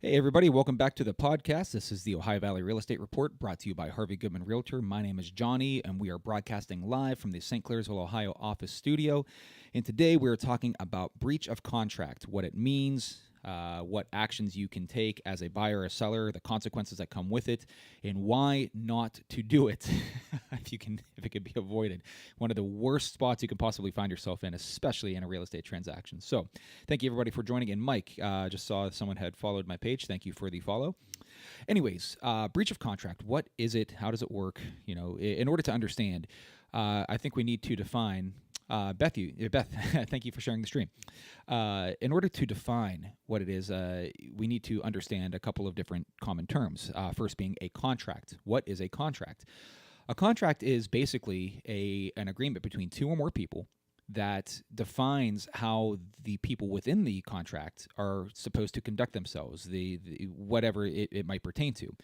Hey, everybody, welcome back to the podcast. This is the Ohio Valley Real Estate Report brought to you by Harvey, Goodman, Realtor. My name is Johnny, and we are broadcasting live from the St. Clairsville, Ohio office studio. And today we're talking about breach of contract, what it means, what actions you can take as a buyer or a seller, the consequences that come with it, and why not to do it if it can be avoided. One of the worst spots you can possibly find yourself in, especially in a real estate transaction. So thank you, everybody, for joining in. Mike, just saw someone had followed my page. Thank you for the follow. Anyways, breach of contract. What is it? How does it work? You know, in order to understand, I think we need to define. Beth, thank you for sharing the stream. In order to define what it is, we need to understand a couple of different common terms. First being a contract. What is a contract? A contract is basically an agreement between two or more people that defines how the people within the contract are supposed to conduct themselves, whatever it might pertain to.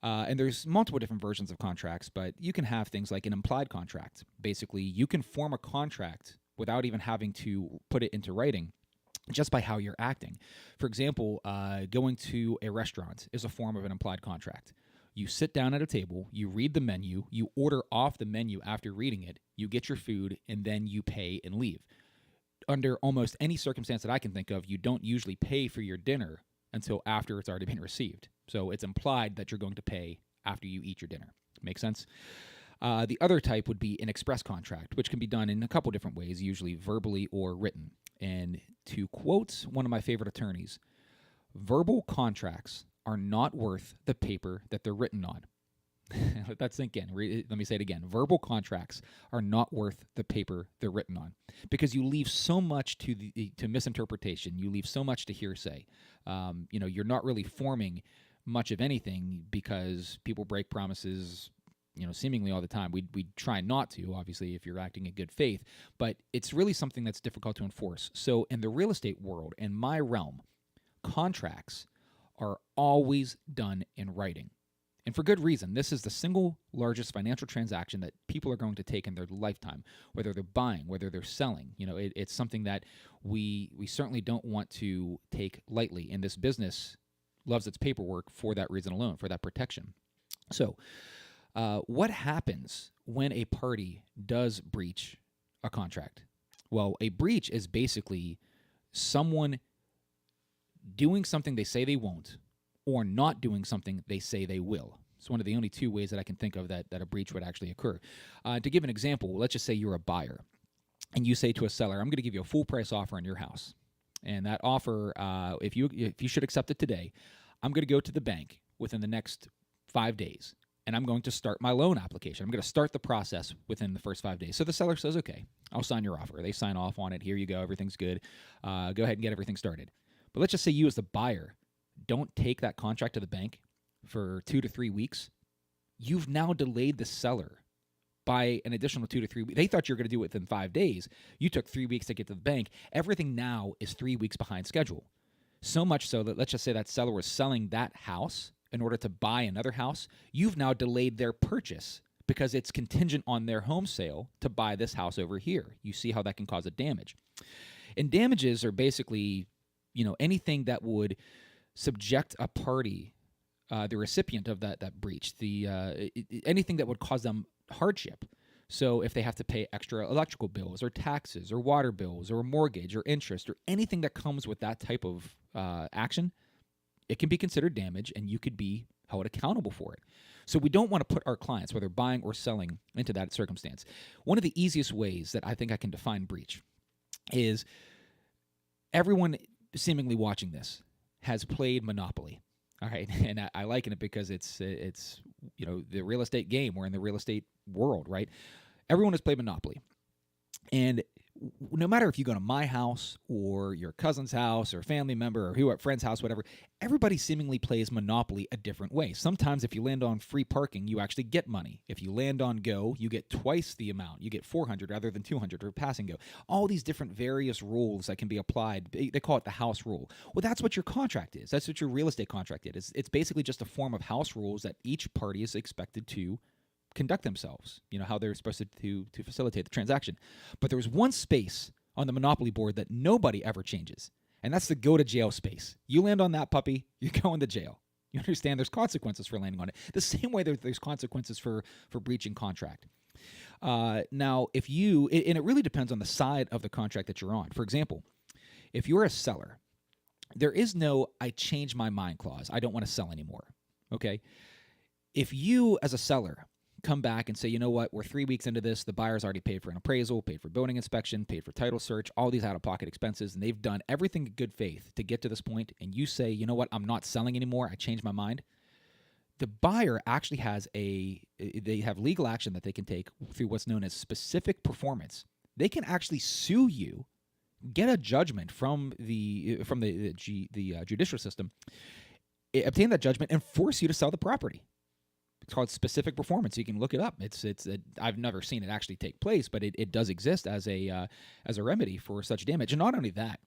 And there's multiple different versions of contracts, but you can have things like an implied contract. Basically, you can form a contract without even having to put it into writing, just by how you're acting. For example, going to a restaurant is a form of an implied contract. You sit down at a table, you read the menu, you order off the menu after reading it, you get your food, and then you pay and leave. Under almost any circumstance that I can think of, you don't usually pay for your dinner until after it's already been received. So it's implied that you're going to pay after you eat your dinner. Make sense? The other type would be an express contract, which can be done in a couple different ways, usually verbally or written. And to quote one of my favorite attorneys, verbal contracts are not worth the paper that they're written on. Let that sink in. Let me say it again. Verbal contracts are not worth the paper they're written on, because you leave so much to misinterpretation. You leave so much to hearsay. You're not really forming much of anything, because people break promises, seemingly all the time. We try not to, obviously, if you're acting in good faith, but it's really something that's difficult to enforce. So in the real estate world, in my realm, contracts are always done in writing. And for good reason. This is the single largest financial transaction that people are going to take in their lifetime, whether they're buying, whether they're selling. It's something that we certainly don't want to take lightly. And this business loves its paperwork for that reason alone, for that protection. So what happens when a party does breach a contract? Well, a breach is basically someone doing something they say they won't, or not doing something they say they will. It's one of the only two ways that I can think of that a breach would actually occur. To give an example, let's just say you're a buyer, and you say to a seller, I'm going to give you a full price offer on your house. And that offer, if you should accept it today, I'm going to go to the bank within the next 5 days, and I'm going to start my loan application. I'm going to start the process within the first 5 days. So the seller says, okay, I'll sign your offer. They sign off on it. Here you go. Everything's good. Go ahead and get everything started. But let's just say you as the buyer don't take that contract to the bank for 2 to 3 weeks. You've now delayed the seller by an additional 2 to 3 weeks. They thought you were going to do it within 5 days. You took 3 weeks to get to the bank. Everything now is 3 weeks behind schedule. So much so that, let's just say that seller was selling that house in order to buy another house. You've now delayed their purchase because it's contingent on their home sale to buy this house over here. You see how that can cause a damage. And damages are basically, anything that would subject a party, the recipient of that breach, anything that would cause them hardship. So if they have to pay extra electrical bills or taxes or water bills or mortgage or interest or anything that comes with that type of action, it can be considered damage, and you could be held accountable for it. So we don't want to put our clients, whether buying or selling, into that circumstance. One of the easiest ways that I think I can define breach is everyone seemingly watching this has played Monopoly. All right, and I liken it because it's the real estate game. We're in the real estate world, right? Everyone has played Monopoly, and no matter if you go to my house or your cousin's house or family member or who, friend's house, whatever, everybody seemingly plays Monopoly a different way. Sometimes if you land on free parking, you actually get money. If you land on go, you get twice the amount. You get 400 rather than 200 for pass and go. All these different various rules that can be applied. They call it the house rule. Well, that's what your contract is. That's what your real estate contract is. It's basically just a form of house rules that each party is expected to conduct themselves, how they're supposed to facilitate the transaction. But there's one space on the Monopoly board that nobody ever changes, And that's the go to jail space. You land on that puppy, you're going to jail. You understand there's consequences for landing on it. The same way there's consequences for breaching contract. Now, if you, and it really depends on the side of the contract that you're on. For example, if you're a seller, there is no I change my mind clause. I don't want to sell anymore. Okay? If you, as a seller, come back and say, you know what, we're 3 weeks into this, the buyer's already paid for an appraisal, paid for building inspection, paid for title search, all these out-of-pocket expenses, and they've done everything in good faith to get to this point, and you say, you know what, I'm not selling anymore, I changed my mind, the buyer actually has they have legal action that they can take through what's known as specific performance. They can actually sue you, get a judgment from the judicial system, obtain that judgment, and force you to sell the property. It's called specific performance. You can look it up. I've never seen it actually take place, but it does exist as a remedy for such damage. And not only that,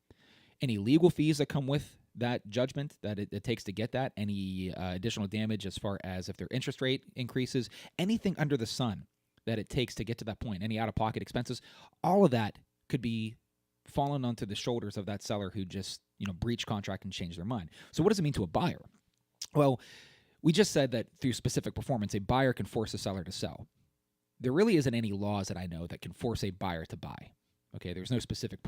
any legal fees that come with that judgment that it takes to get that, any additional damage as far as if their interest rate increases, anything under the sun that it takes to get to that point, any out-of-pocket expenses, all of that could be fallen onto the shoulders of that seller who just breached contract and changed their mind. So what does it mean to a buyer? Well, we just said that through specific performance, a buyer can force a seller to sell. There really isn't any laws that I know that can force a buyer to buy. Okay, there's no specific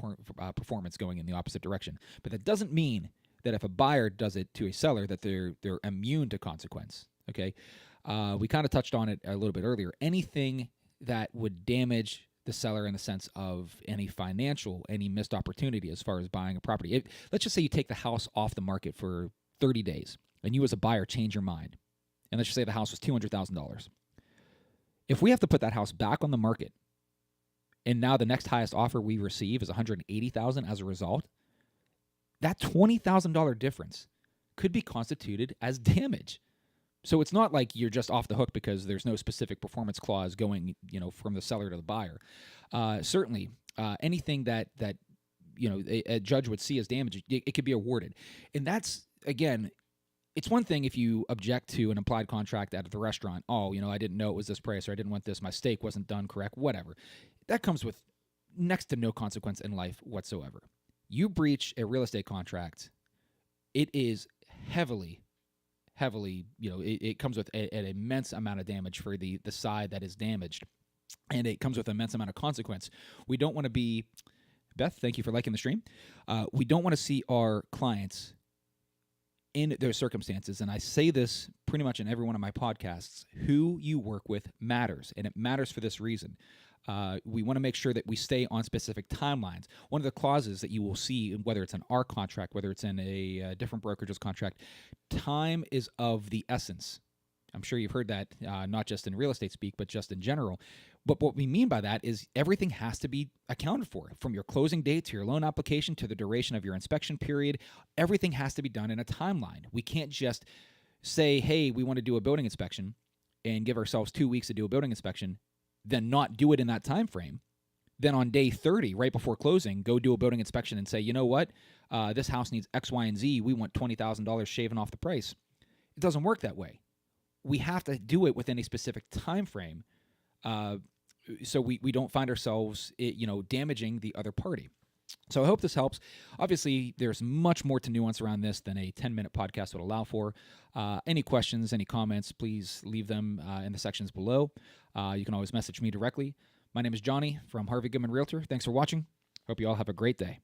performance going in the opposite direction. But that doesn't mean that if a buyer does it to a seller that they're immune to consequence. Okay, we kind of touched on it a little bit earlier. Anything that would damage the seller in the sense of any missed opportunity as far as buying a property. Let's just say you take the house off the market for 30 days. And you as a buyer change your mind. And let's just say the house was $200,000. If we have to put that house back on the market, and now the next highest offer we receive is $180,000 as a result, that $20,000 difference could be constituted as damage. So it's not like you're just off the hook because there's no specific performance clause going, from the seller to the buyer. Certainly, anything that a judge would see as damage, it could be awarded. And that's, again, it's one thing if you object to an implied contract at the restaurant. Oh, I didn't know it was this price, or I didn't want this. My steak wasn't done correct, whatever. That comes with next to no consequence in life whatsoever. You breach a real estate contract, it is heavily, it comes with an immense amount of damage for the side that is damaged. And it comes with an immense amount of consequence. We don't want to be, Beth, thank you for liking the stream. We don't want to see our clients in their circumstances, and I say this pretty much in every one of my podcasts, who you work with matters, and it matters for this reason. We want to make sure that we stay on specific timelines. One of the clauses that you will see, whether it's in our contract, whether it's in a different brokerage's contract, time is of the essence. I'm sure you've heard that, not just in real estate speak, but just in general. But what we mean by that is everything has to be accounted for, from your closing date to your loan application to the duration of your inspection period. Everything has to be done in a timeline. We can't just say, hey, we want to do a building inspection and give ourselves 2 weeks to do a building inspection, then not do it in that time frame. Then on day 30, right before closing, go do a building inspection and say, you know what, this house needs X, Y, and Z. We want $20,000 shaven off the price. It doesn't work that way. We have to do it within a specific time frame, so we don't find ourselves, damaging the other party. So I hope this helps. Obviously, there's much more to nuance around this than a 10-minute podcast would allow for. Any questions, any comments, please leave them in the sections below. You can always message me directly. My name is Johnny from Harvey Goodman Realtor. Thanks for watching. Hope you all have a great day.